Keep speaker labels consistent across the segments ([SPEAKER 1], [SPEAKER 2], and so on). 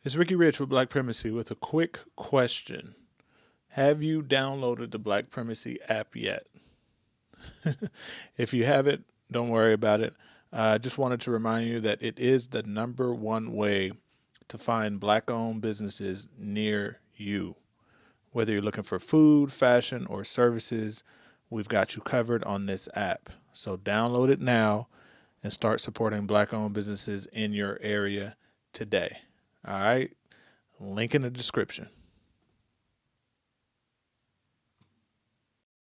[SPEAKER 1] It's Ricky Rich with Black Primacy with a quick question. Have you downloaded the Black Primacy app yet? If you haven't, don't worry about it. I just wanted to remind you that it is the number one way to find Black-owned businesses near you. Whether you're looking for food, fashion, or services, we've got you covered on this app. So download it now and start supporting Black-owned businesses in your area today. All right? Link in the description.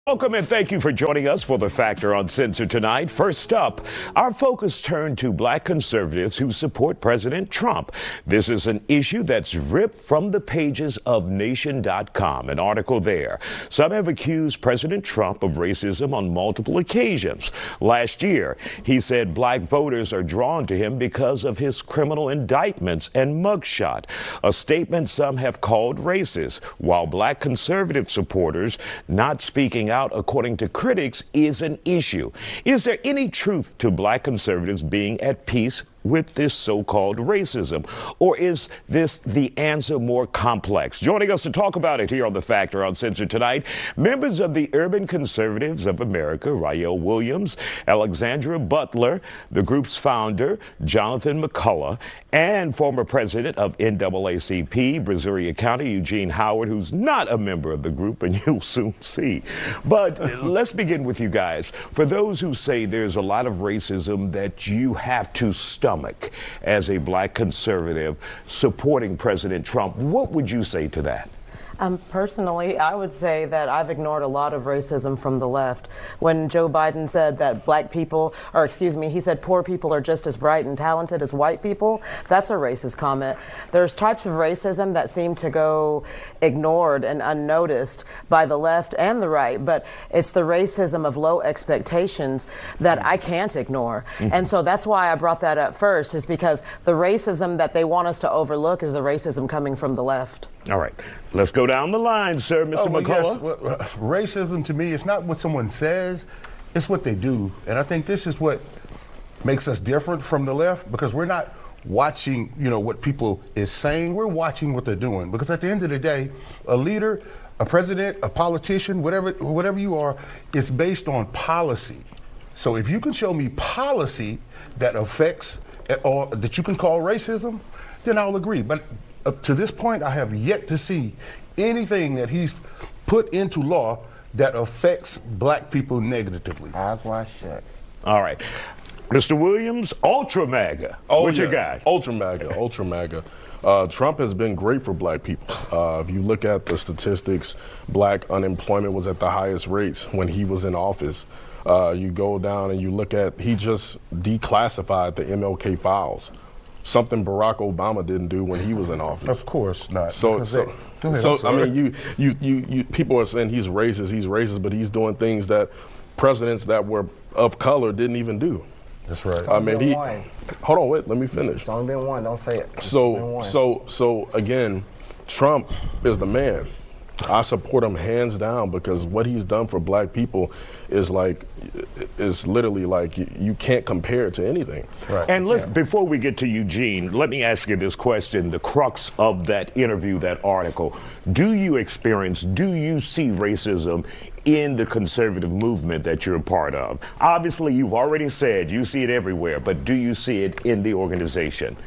[SPEAKER 2] Welcome and thank you for joining us for The Factor Uncensored tonight. First up, our focus turned to Black conservatives who support President Trump. This is an issue that's ripped from the pages of Nation.com, an article there. Some have accused President Trump of racism on multiple occasions. Last year, he said Black voters are drawn to him because of his criminal indictments and mugshot, a statement some have called racist, while Black conservative supporters not speaking out, according to critics, is an issue. Is there any truth to Black conservatives being at peace with this so-called racism? Or is this the answer more complex? Joining us to talk about it here on The Factor Uncensored tonight, members of the Urban Conservatives of America, Rael Williams, Alexandra Butler, the group's founder, Jonathan McCullough, and former president of NAACP, Brazoria County, Eugene Howard, who's not a member of the group, and you'll soon see. But let's begin with you guys. For those who say there's a lot of racism that you have to stomach as a Black conservative supporting President Trump, what would you say to that?
[SPEAKER 3] Personally, I would say that I've ignored a lot of racism from the left. When Joe Biden said that Black people, or excuse me, he said poor people are just as bright and talented as white people, that's a racist comment. There's types of racism that seem to go ignored and unnoticed by the left and the right, but it's the racism of low expectations that I can't ignore. And so that's why I brought that up first, is because the racism that they want us to overlook is the racism coming from the left.
[SPEAKER 2] All right, let's go down the line, sir, Mr. McCullough.
[SPEAKER 4] Yes. Well, racism to me is not what someone says, it's what they do. And I think this is what makes us different from the left, because we're not watching, what people is saying, we're watching what they're doing. Because at the end of the day, a leader, a president, a politician, whatever you are, is based on policy. So if you can show me policy that affects or that you can call racism, then I'll agree. But up to this point, I have yet to see anything that he's put into law that affects Black people negatively.
[SPEAKER 5] Eyes wide shut.
[SPEAKER 2] All right. Mr. Williams, Ultra MAGA. What you got?
[SPEAKER 6] Ultra MAGA, Ultra MAGA. Trump has been great for Black people. If you look at the statistics, Black unemployment was at the highest rates when he was in office. You go down and you look at, he just declassified the MLK files. Something Barack Obama didn't do when he was in office.
[SPEAKER 4] Of course not.
[SPEAKER 6] So I mean, you people are saying he's racist, but he's doing things that presidents that were of color didn't even do.
[SPEAKER 4] That's right.
[SPEAKER 6] I mean, hold on, wait, let me finish.
[SPEAKER 5] It's only been one. Don't say it.
[SPEAKER 6] So again, Trump is the man. I support him hands down, because what he's done for Black people is literally like you can't compare it to anything.
[SPEAKER 2] Right. And before we get to Eugene, let me ask you this question, the crux of that interview, that article. Do you see racism in the conservative movement that you're a part of? Obviously, you've already said you see it everywhere, but do you see it in the organization?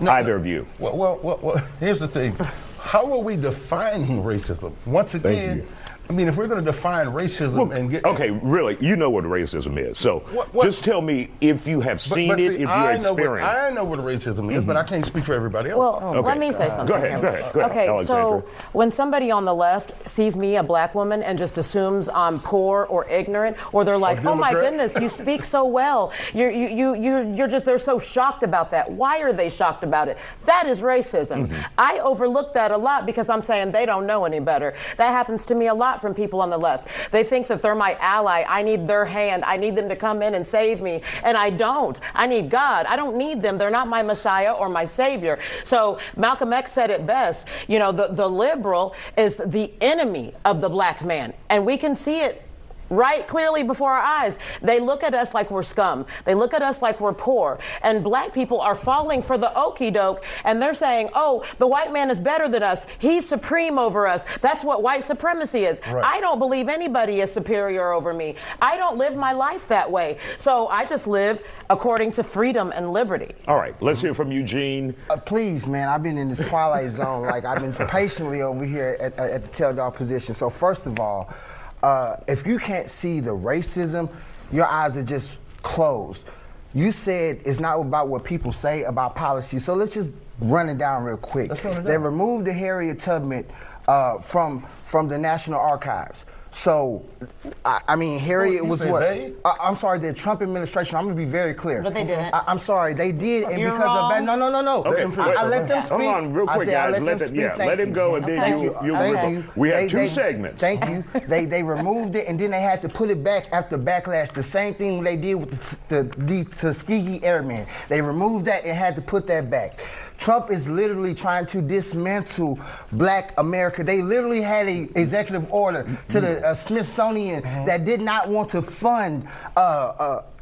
[SPEAKER 2] Either of you?
[SPEAKER 4] Well, here's the thing. How are we defining racism? Once again, I mean, if we're going to define racism and get...
[SPEAKER 2] Okay, really, you know what racism is. So just tell me if you have seen it, if you're experienced.
[SPEAKER 4] I know what racism is, but I can't speak for everybody else.
[SPEAKER 3] Well, let me say something.
[SPEAKER 2] Go ahead.
[SPEAKER 3] Okay,
[SPEAKER 2] Alexandra.
[SPEAKER 3] so when somebody on the left sees me, a Black woman, and just assumes I'm poor or ignorant, or they're like, oh my goodness, you speak so well. They're so shocked about that. Why are they shocked about it? That is racism. I overlook that a lot because I'm saying they don't know any better. That happens to me a lot from people on the left. They think that they're my ally. I need their hand. I need them to come in and save me. And I don't. I need God. I don't need them. They're not my Messiah or my Savior. So Malcolm X said it best. The liberal is the enemy of the Black man. And we can see it right clearly before our eyes. They look at us like we're scum. They look at us like we're poor. And black people are falling for the okey doke, and they're saying, oh, the white man is better than us. He's supreme over us. That's what white supremacy is. Right. I don't believe anybody is superior over me. I don't live my life that way. So I just live according to freedom and liberty.
[SPEAKER 2] All right, let's hear from Eugene.
[SPEAKER 5] Please, man, I've been in this twilight zone. Like, I've been patiently over here at the tail dog position. So first of all, if you can't see the racism, your eyes are just closed. You said it's not about what people say about policy, so let's just run it down real quick. They removed the Harriet Tubman from the National Archives. So, I mean, Harriet was what? I'm sorry, the Trump administration. I'm going to be very clear.
[SPEAKER 3] But they didn't.
[SPEAKER 5] I'm sorry, they did, and
[SPEAKER 3] You're
[SPEAKER 5] because
[SPEAKER 3] wrong.
[SPEAKER 5] of that, no.
[SPEAKER 2] Okay,
[SPEAKER 5] I let them speak.
[SPEAKER 2] Hold on, real quick, guys. Let him go, and then you. We have two segments.
[SPEAKER 5] Thank you. They removed it, and then they had to put it back after backlash. The same thing they did with the Tuskegee Airmen. They removed that and had to put that back. Trump is literally trying to dismantle Black America. They literally had an executive order to the Smithsonian that did not want to fund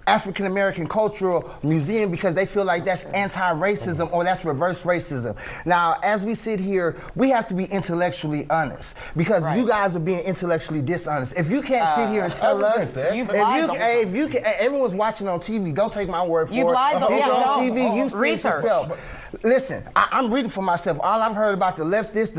[SPEAKER 5] African American Cultural Museum because they feel like that's anti-racism or that's reverse racism. Now, as we sit here, we have to be intellectually honest because you guys are being intellectually dishonest. If you can't sit here and tell us, if you can, everyone's watching on TV. Don't take my word for it.
[SPEAKER 3] You've lied.
[SPEAKER 5] On TV, you see it yourself. Listen, I'm reading for myself. All I've heard about the left this,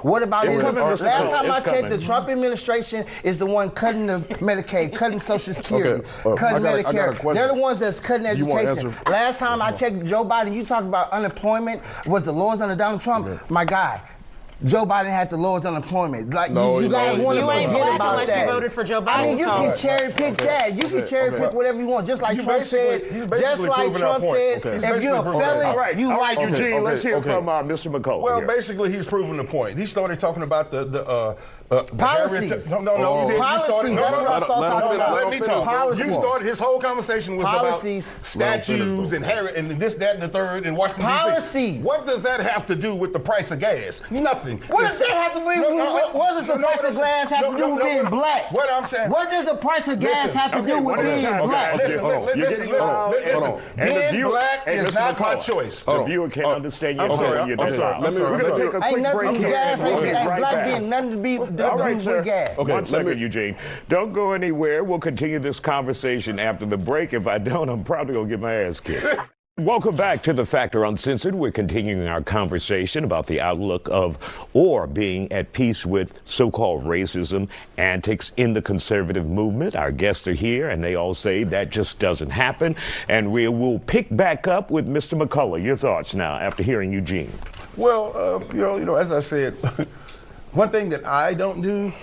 [SPEAKER 5] what about this? Last time I checked, the Trump administration is the one cutting the Medicaid, cutting Social Security, cutting Medicare. They're the ones that's cutting education. Last time I checked Joe Biden, you talked about unemployment, was the lowest under Donald Trump. My guy, Joe Biden had the lowest unemployment. Like you guys want to forget about that.
[SPEAKER 3] You voted for Joe Biden.
[SPEAKER 5] I mean, you can cherry pick that. You can cherry pick whatever you want, just like Trump said. Just like Trump said, if you're a felon, you like
[SPEAKER 2] Eugene. Let's hear from Mr. McCullough.
[SPEAKER 4] Well, basically, he's proving the point. He started talking about the
[SPEAKER 5] policies.
[SPEAKER 4] No, you didn't.
[SPEAKER 5] Policies. That's what I started talking about.
[SPEAKER 4] Let me talk.
[SPEAKER 5] Policies.
[SPEAKER 4] You started. His whole conversation was
[SPEAKER 5] Policies.
[SPEAKER 4] about statues and Harriet and this, that, and the third and Washington D.C.
[SPEAKER 5] Policies.
[SPEAKER 4] What does that have to do with the price of gas? Nothing.
[SPEAKER 5] What does that have to do with? What does the price of gas have to do with being black?
[SPEAKER 4] What I'm saying.
[SPEAKER 5] What does the price of gas have to do with being black?
[SPEAKER 4] Listen. Being black is not my choice.
[SPEAKER 2] The viewer can't understand your opinion.
[SPEAKER 4] I'm sorry.
[SPEAKER 2] We're going to take a quick break here.
[SPEAKER 5] Ain't black getting nothing to be with gas.
[SPEAKER 2] Okay, 1 second, Eugene. Don't go anywhere. We'll continue this conversation after the break. If I don't, I'm probably going to get my ass kicked. Welcome back to The Factor Uncensored. We're continuing our conversation about the outlook of or being at peace with so-called racism antics in the conservative movement. Our guests are here, and they all say that just doesn't happen. And we will pick back up with Mr. McCullough. Your thoughts now after hearing Eugene.
[SPEAKER 4] Well, as I said, one thing that I don't do,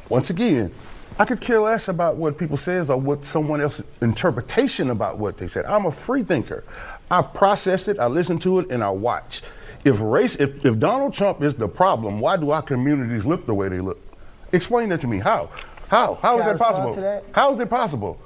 [SPEAKER 4] once again, I could care less about what people says or what someone else's interpretation about what they said. I'm a free thinker. I process it, I listen to it, and I watch. If Donald Trump is the problem, why do our communities look the way they look? Explain that to me. How? How is that possible? How is it possible?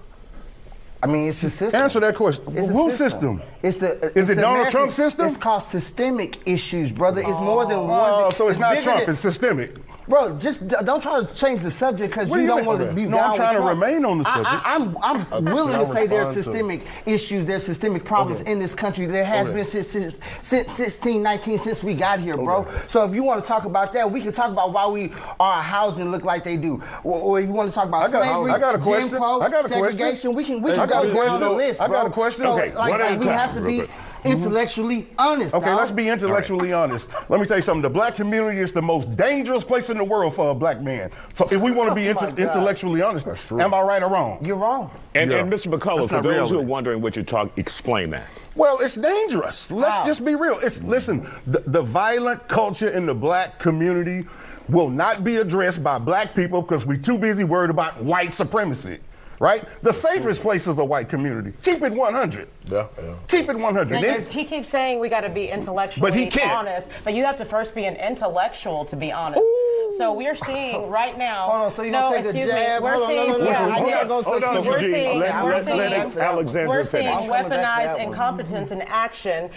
[SPEAKER 5] I mean, it's a system.
[SPEAKER 4] Answer that question. Whose system?
[SPEAKER 5] Is it
[SPEAKER 4] Donald Trump's system?
[SPEAKER 5] It's called systemic issues, brother. It's more than one.
[SPEAKER 4] So it's not Trump, it's systemic.
[SPEAKER 5] Bro, just don't try to change the subject because you don't want to be down with Trump.
[SPEAKER 4] No, I'm trying to remain on the subject.
[SPEAKER 5] I'm willing to say there's systemic issues, there's systemic problems in this country. There has been since 1619, since we got here, bro. So if you want to talk about that, we can talk about why our housing look like they do. Or if you want to talk about slavery, Jim Crow, segregation, we can go down the list, bro.
[SPEAKER 4] I got a question.
[SPEAKER 5] So we have to be intellectually honest.
[SPEAKER 4] Okay, let's be intellectually honest. Let me tell you something. The black community is the most dangerous place in the world for a black man. So if we want to be intellectually honest, am I right or wrong?
[SPEAKER 5] You're wrong.
[SPEAKER 2] And Mr. McCullough, for those who are wondering what you talk, explain that.
[SPEAKER 4] Well, it's dangerous. Let's just be real. Listen, the violent culture in the black community will not be addressed by black people because we're too busy worried about white supremacy. right? The safest place is the white community. Keep it 100.
[SPEAKER 6] Yeah.
[SPEAKER 4] Keep it 100. Then-
[SPEAKER 3] He keeps saying we got to be intellectually
[SPEAKER 4] But he can't.
[SPEAKER 3] honest, but you have to first be an intellectual to be honest.
[SPEAKER 4] Ooh.
[SPEAKER 3] So we're seeing right now.
[SPEAKER 5] Hold on, so you
[SPEAKER 3] no,
[SPEAKER 5] gonna take a
[SPEAKER 3] excuse
[SPEAKER 5] jab?
[SPEAKER 3] me. We're
[SPEAKER 5] Hold on,
[SPEAKER 3] seeing.
[SPEAKER 5] no,
[SPEAKER 3] Yeah, I did.
[SPEAKER 2] Hold on,
[SPEAKER 3] So we're
[SPEAKER 2] Eugene.
[SPEAKER 3] seeing.
[SPEAKER 2] Let Alexandra
[SPEAKER 3] We're seeing
[SPEAKER 2] finish.
[SPEAKER 3] weaponized incompetence in action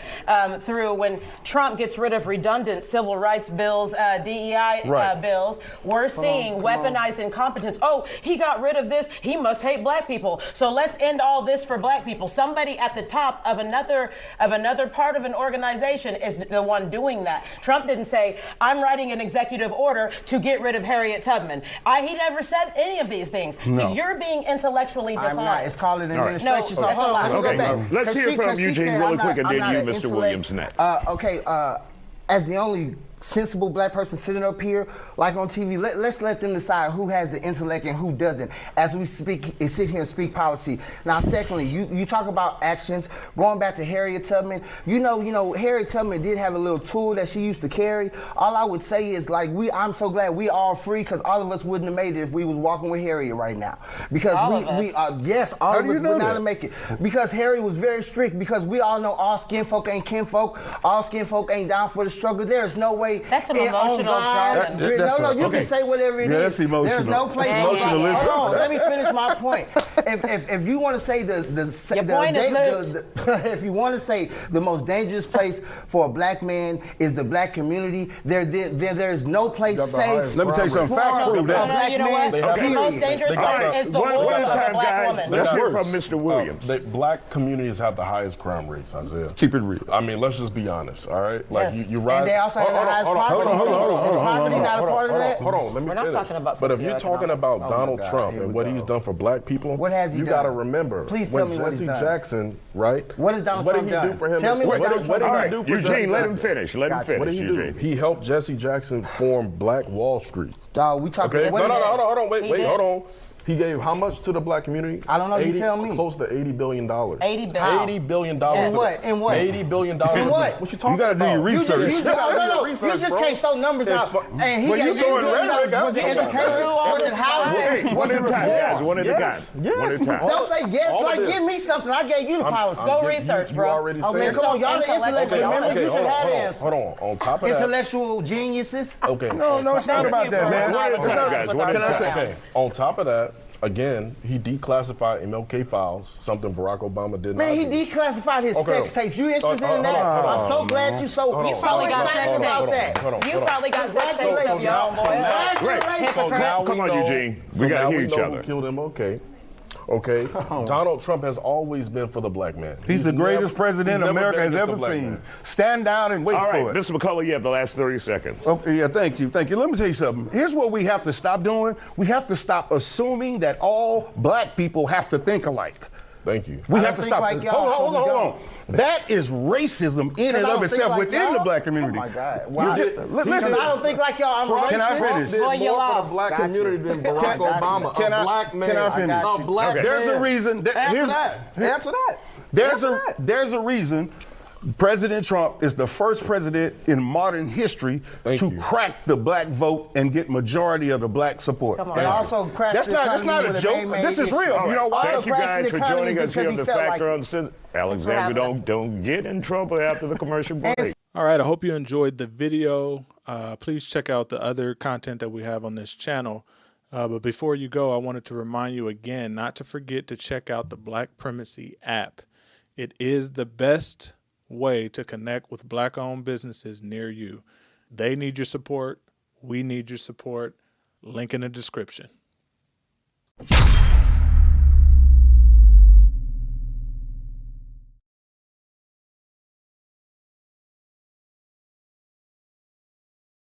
[SPEAKER 3] through when Trump gets rid of redundant civil rights bills, DEI
[SPEAKER 4] Right.
[SPEAKER 3] bills. We're seeing weaponized incompetence. Oh, he got rid of this. He must hate black people. So let's end all this for black people. Somebody at the top of another part of an organization is the one doing that. Trump didn't say, "I'm writing an executive order to get rid of Harriet Tubman." He never said any of these things.
[SPEAKER 4] No.
[SPEAKER 3] So you're being intellectually dishonest.
[SPEAKER 5] I'm not. It's called an administration.
[SPEAKER 3] No,
[SPEAKER 5] so
[SPEAKER 3] that's
[SPEAKER 5] hold
[SPEAKER 3] a lie.
[SPEAKER 5] on, let me
[SPEAKER 2] Okay,
[SPEAKER 5] go back.
[SPEAKER 2] let's hear from
[SPEAKER 5] 'Cause she
[SPEAKER 2] Eugene
[SPEAKER 5] said
[SPEAKER 2] really
[SPEAKER 5] I'm
[SPEAKER 2] quick, and
[SPEAKER 5] I'm
[SPEAKER 2] then
[SPEAKER 5] not
[SPEAKER 2] you,
[SPEAKER 5] an
[SPEAKER 2] Mr.
[SPEAKER 5] intellect-
[SPEAKER 2] Williams, next.
[SPEAKER 5] As the only sensible black person sitting up here, like on TV, let's let them decide who has the intellect and who doesn't as we sit here and speak policy. Now, secondly, you talk about actions, going back to Harriet Tubman. You know, Harriet Tubman did have a little tool that she used to carry. All I would say is, like, I'm so glad we all free, because all of us wouldn't have made it if we was walking with Harriet right now. Because
[SPEAKER 3] All
[SPEAKER 5] we
[SPEAKER 3] of us?
[SPEAKER 5] yes, all
[SPEAKER 4] How
[SPEAKER 5] of
[SPEAKER 4] do
[SPEAKER 5] us
[SPEAKER 4] you know
[SPEAKER 5] would not
[SPEAKER 4] that?
[SPEAKER 5] have make it. Because Harriet was very strict, because we all know all skin folk ain't kin folk, all skin folk ain't down for the struggle. There's no way.
[SPEAKER 3] That's some
[SPEAKER 5] in- on
[SPEAKER 3] emotional
[SPEAKER 5] God,
[SPEAKER 3] jargon.
[SPEAKER 5] you
[SPEAKER 4] okay.
[SPEAKER 5] can say whatever it is.
[SPEAKER 4] Yeah, that's emotional.
[SPEAKER 5] There's no place.
[SPEAKER 4] That's emotionalism.
[SPEAKER 5] Hold on, let me finish my point. If you want to say if you want to say the most dangerous place for a black man is the black community, there's no place
[SPEAKER 6] Got the
[SPEAKER 5] safe.
[SPEAKER 6] highest
[SPEAKER 4] Let me tell you something.
[SPEAKER 5] for
[SPEAKER 4] Facts
[SPEAKER 5] a
[SPEAKER 4] prove that.
[SPEAKER 5] black
[SPEAKER 3] You know
[SPEAKER 5] man.
[SPEAKER 3] what? The
[SPEAKER 5] period.
[SPEAKER 3] most dangerous
[SPEAKER 6] They got
[SPEAKER 3] place
[SPEAKER 6] the-
[SPEAKER 3] is the
[SPEAKER 2] One
[SPEAKER 3] war
[SPEAKER 2] at a
[SPEAKER 3] of a
[SPEAKER 2] time,
[SPEAKER 3] black
[SPEAKER 2] guys.
[SPEAKER 3] woman.
[SPEAKER 2] Let's hear
[SPEAKER 4] worse.
[SPEAKER 2] from Mr. Williams.
[SPEAKER 6] Black communities have the highest crime rates, Isaiah.
[SPEAKER 4] Keep it real.
[SPEAKER 6] I mean, let's just be honest, all right? Like,
[SPEAKER 3] Yes.
[SPEAKER 6] you ride.
[SPEAKER 5] And they also have the highest poverty.
[SPEAKER 4] hold on, hold on,
[SPEAKER 5] Is poverty not a part of that?
[SPEAKER 6] Hold on, let me
[SPEAKER 3] We're not
[SPEAKER 6] finish.
[SPEAKER 3] talking about
[SPEAKER 6] But if you're talking
[SPEAKER 3] socioeconomic.
[SPEAKER 6] about
[SPEAKER 5] Oh my
[SPEAKER 6] Donald
[SPEAKER 5] God,
[SPEAKER 6] Trump
[SPEAKER 5] here
[SPEAKER 6] and
[SPEAKER 5] we
[SPEAKER 6] what
[SPEAKER 5] go.
[SPEAKER 6] he's done for black people,
[SPEAKER 5] What has he
[SPEAKER 6] you
[SPEAKER 5] done?
[SPEAKER 6] got to remember.
[SPEAKER 5] Please
[SPEAKER 6] when
[SPEAKER 5] tell me what he's
[SPEAKER 6] Jesse
[SPEAKER 5] done.
[SPEAKER 6] Jackson, right?
[SPEAKER 5] What has Donald
[SPEAKER 6] what
[SPEAKER 5] Trump
[SPEAKER 6] did he
[SPEAKER 5] done?
[SPEAKER 6] do for him?
[SPEAKER 5] Tell me what Donald Trump
[SPEAKER 6] did
[SPEAKER 5] done.
[SPEAKER 6] he do for
[SPEAKER 2] Eugene,
[SPEAKER 6] Jesse
[SPEAKER 2] let him
[SPEAKER 6] Jackson?
[SPEAKER 2] finish. Let him
[SPEAKER 5] Gotcha.
[SPEAKER 6] What
[SPEAKER 2] finish,
[SPEAKER 6] did he do?
[SPEAKER 2] Eugene.
[SPEAKER 6] He helped Jesse Jackson form Black Wall Street.
[SPEAKER 5] Dog, we talking.
[SPEAKER 6] Okay,
[SPEAKER 5] what
[SPEAKER 6] no,
[SPEAKER 5] is that?
[SPEAKER 6] hold on, wait,
[SPEAKER 3] He did.
[SPEAKER 6] hold on. He gave how much to the black community?
[SPEAKER 5] I don't know, you tell me.
[SPEAKER 6] Close to $80 billion.
[SPEAKER 3] $80 billion.
[SPEAKER 6] $80 billion.
[SPEAKER 5] In what? In what?
[SPEAKER 6] $80 billion.
[SPEAKER 5] In what?
[SPEAKER 6] What you talking
[SPEAKER 4] You gotta do
[SPEAKER 6] about?
[SPEAKER 4] your research.
[SPEAKER 5] You just can't throw numbers out. And he
[SPEAKER 4] Well, you
[SPEAKER 5] gave
[SPEAKER 4] throwing
[SPEAKER 5] $80 billion.
[SPEAKER 4] rhetoric out.
[SPEAKER 5] Was it education? Was it housing?
[SPEAKER 2] One
[SPEAKER 5] Was
[SPEAKER 2] at
[SPEAKER 5] it
[SPEAKER 2] a time, guys.
[SPEAKER 5] reform?
[SPEAKER 2] One at a time.
[SPEAKER 6] Yes.
[SPEAKER 2] One at a time.
[SPEAKER 5] Don't say yes.
[SPEAKER 6] All of
[SPEAKER 5] Like,
[SPEAKER 6] this.
[SPEAKER 5] give me something. I gave you the policy.
[SPEAKER 3] Go research,
[SPEAKER 6] you
[SPEAKER 3] bro.
[SPEAKER 6] already
[SPEAKER 5] Oh, man,
[SPEAKER 6] said
[SPEAKER 5] come on. Y'all the intellectual.
[SPEAKER 3] Okay,
[SPEAKER 5] Remember, you should have answers.
[SPEAKER 6] Hold on. On top of that.
[SPEAKER 5] Intellectual geniuses.
[SPEAKER 6] Okay.
[SPEAKER 4] No, it's not about that, man.
[SPEAKER 2] One at a
[SPEAKER 4] It's
[SPEAKER 2] time,
[SPEAKER 4] not-
[SPEAKER 2] guys. One at a
[SPEAKER 4] Can I say-
[SPEAKER 2] time.
[SPEAKER 6] Okay. On top of that, again, he declassified MLK files, something Barack Obama did
[SPEAKER 5] Man,
[SPEAKER 6] not
[SPEAKER 5] he
[SPEAKER 6] do.
[SPEAKER 5] declassified his
[SPEAKER 6] Okay.
[SPEAKER 5] sex tapes. You interested
[SPEAKER 6] Hold
[SPEAKER 5] in
[SPEAKER 6] on,
[SPEAKER 5] that?
[SPEAKER 6] hold on,
[SPEAKER 5] I'm so glad you so
[SPEAKER 3] probably got
[SPEAKER 5] excited
[SPEAKER 3] sex
[SPEAKER 5] about
[SPEAKER 3] tapes.
[SPEAKER 5] that.
[SPEAKER 3] You probably got sex tapes of
[SPEAKER 5] Congratulations.
[SPEAKER 3] your own boy.
[SPEAKER 5] Congratulations.
[SPEAKER 6] So now we
[SPEAKER 2] Come on,
[SPEAKER 6] know-
[SPEAKER 2] Eugene. We
[SPEAKER 6] so
[SPEAKER 2] gotta
[SPEAKER 6] now
[SPEAKER 2] hear
[SPEAKER 6] we
[SPEAKER 2] each
[SPEAKER 6] know
[SPEAKER 2] other.
[SPEAKER 6] Who killed MLK? Okay. Donald Trump has always been for the black man.
[SPEAKER 4] He's the greatest
[SPEAKER 6] never-
[SPEAKER 4] president
[SPEAKER 6] he's never
[SPEAKER 4] America
[SPEAKER 6] been
[SPEAKER 4] has
[SPEAKER 6] against
[SPEAKER 4] ever
[SPEAKER 6] the black
[SPEAKER 4] seen.
[SPEAKER 6] man.
[SPEAKER 4] Stand down and wait
[SPEAKER 2] All right,
[SPEAKER 4] for it.
[SPEAKER 2] Mr. McCullough, you have the last 30 seconds.
[SPEAKER 4] Okay, yeah, thank you. Let me tell you something. Here's what we have to stop doing. We have to stop assuming that all black people have to think alike.
[SPEAKER 6] Thank you.
[SPEAKER 4] We
[SPEAKER 5] I
[SPEAKER 4] have
[SPEAKER 5] don't
[SPEAKER 4] to
[SPEAKER 5] think
[SPEAKER 4] stop.
[SPEAKER 5] like y'all,
[SPEAKER 4] Hold
[SPEAKER 5] so we
[SPEAKER 4] on. That is racism in and
[SPEAKER 5] I
[SPEAKER 4] of
[SPEAKER 5] don't think
[SPEAKER 4] itself
[SPEAKER 5] like
[SPEAKER 4] within
[SPEAKER 5] y'all?
[SPEAKER 4] the black community.
[SPEAKER 5] Oh my God.
[SPEAKER 4] You
[SPEAKER 5] Why?
[SPEAKER 4] just-
[SPEAKER 5] Because
[SPEAKER 4] listen.
[SPEAKER 5] I don't think like y'all. I'm a
[SPEAKER 4] Can I
[SPEAKER 5] racist.
[SPEAKER 4] finish?
[SPEAKER 6] Did
[SPEAKER 3] Boy,
[SPEAKER 6] more
[SPEAKER 3] you
[SPEAKER 6] for
[SPEAKER 3] lost.
[SPEAKER 6] the black
[SPEAKER 5] Gotcha.
[SPEAKER 6] community than Barack
[SPEAKER 5] Can- gotcha.
[SPEAKER 6] Obama.
[SPEAKER 4] Can I-
[SPEAKER 6] A black man.
[SPEAKER 4] can I finish?
[SPEAKER 5] got
[SPEAKER 6] A
[SPEAKER 5] you.
[SPEAKER 6] black man.
[SPEAKER 4] There's a reason.
[SPEAKER 6] Answer that. Answer that.
[SPEAKER 4] There's a reason President Trump is the first president in modern history
[SPEAKER 6] Thank
[SPEAKER 4] to
[SPEAKER 6] you.
[SPEAKER 4] crack the black vote and get majority of the black support.
[SPEAKER 3] Come on.
[SPEAKER 5] And also crash
[SPEAKER 4] That's
[SPEAKER 5] the
[SPEAKER 4] not
[SPEAKER 5] economy
[SPEAKER 4] a
[SPEAKER 5] with
[SPEAKER 4] joke.
[SPEAKER 5] main
[SPEAKER 4] This is
[SPEAKER 5] issue.
[SPEAKER 4] real. You know why?
[SPEAKER 2] Thank you
[SPEAKER 5] crashing
[SPEAKER 2] guys
[SPEAKER 5] the
[SPEAKER 2] for
[SPEAKER 5] economy
[SPEAKER 2] joining us
[SPEAKER 5] just
[SPEAKER 2] here on
[SPEAKER 5] because
[SPEAKER 2] the
[SPEAKER 5] he felt
[SPEAKER 2] Factor
[SPEAKER 5] like
[SPEAKER 2] on
[SPEAKER 5] it.
[SPEAKER 2] Sin.
[SPEAKER 3] for
[SPEAKER 2] Alexander,
[SPEAKER 3] having us.
[SPEAKER 2] don't get in trouble after the commercial break.
[SPEAKER 1] All right, I hope you enjoyed the video. Please check out the other content that we have on this channel. But before you go, I wanted to remind you again not to forget to check out the Black Primacy app. It is the best way to connect with Black-owned businesses near you. They need your support. We need your support. Link in the description.